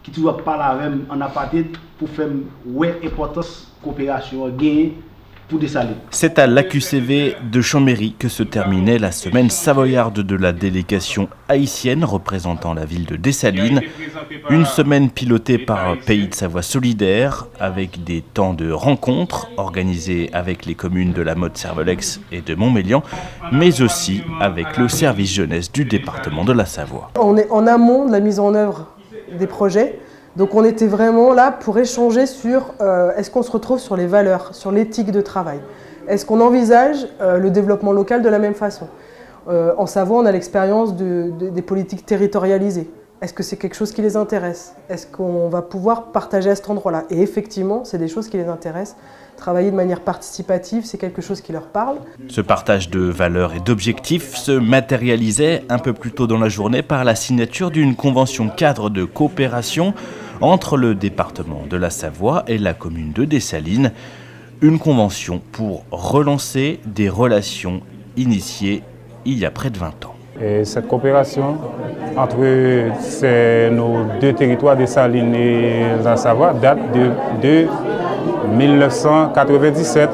qui toujours parle avec en aparté pour faire ouais importance coopération gain pour Dessalines. C'est à l'AQCV de Chambéry que se terminait la semaine savoyarde de la délégation haïtienne représentant la ville de Dessalines. Une semaine pilotée par Pays de Savoie Solidaire avec des temps de rencontres organisés avec les communes de La Motte-Servolex et de Montmélian, mais aussi avec le service jeunesse du département de la Savoie. On est en amont de la mise en œuvre des projets. Donc on était vraiment là pour échanger sur est-ce qu'on se retrouve sur les valeurs, sur l'éthique de travail. Est-ce qu'on envisage le développement local de la même façon? En Savoie, on a l'expérience des politiques territorialisées. Est-ce que c'est quelque chose qui les intéresse? Est-ce qu'on va pouvoir partager à cet endroit-là? Et effectivement, c'est des choses qui les intéressent. Travailler de manière participative, c'est quelque chose qui leur parle. Ce partage de valeurs et d'objectifs se matérialisait un peu plus tôt dans la journée par la signature d'une convention cadre de coopération entre le département de la Savoie et la commune de Dessalines. Une convention pour relancer des relations initiées il y a près de 20 ans. Et cette coopération entre nos deux territoires, Dessalines et la Savoie, date de 1997,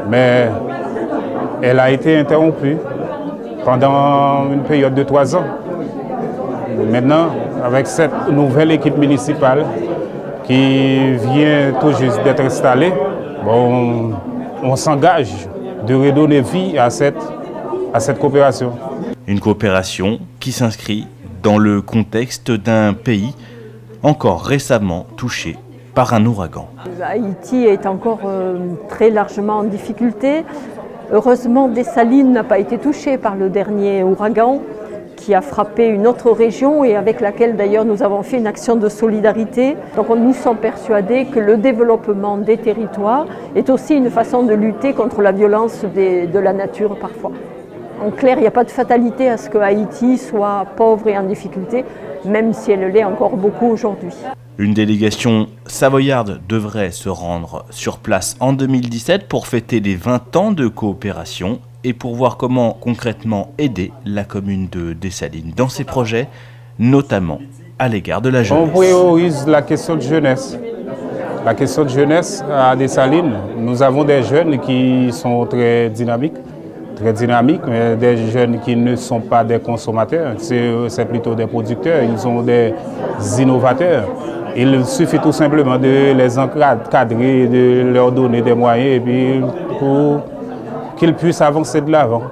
mais elle a été interrompue pendant une période de 3 ans. Maintenant, avec cette nouvelle équipe municipale qui vient tout juste d'être installée, bon, on s'engage de redonner vie à cette coopération. Une coopération qui s'inscrit dans le contexte d'un pays encore récemment touché par un ouragan. Haïti est encore très largement en difficulté. Heureusement, Dessalines n'a pas été touché par le dernier ouragan qui a frappé une autre région et avec laquelle d'ailleurs nous avons fait une action de solidarité. Donc nous sommes persuadés que le développement des territoires est aussi une façon de lutter contre la violence de la nature parfois. En clair, il n'y a pas de fatalité à ce que Haïti soit pauvre et en difficulté, même si elle l'est encore beaucoup aujourd'hui. Une délégation savoyarde devrait se rendre sur place en 2017 pour fêter les 20 ans de coopération et pour voir comment concrètement aider la commune de Dessalines dans ses projets, notamment à l'égard de la jeunesse. On priorise la question de jeunesse. La question de jeunesse à Dessalines, nous avons des jeunes qui sont très dynamiques, mais des jeunes qui ne sont pas des consommateurs, c'est plutôt des producteurs, ils sont des innovateurs. Il suffit tout simplement de les encadrer, de leur donner des moyens et puis pour qu'ils puissent avancer de l'avant.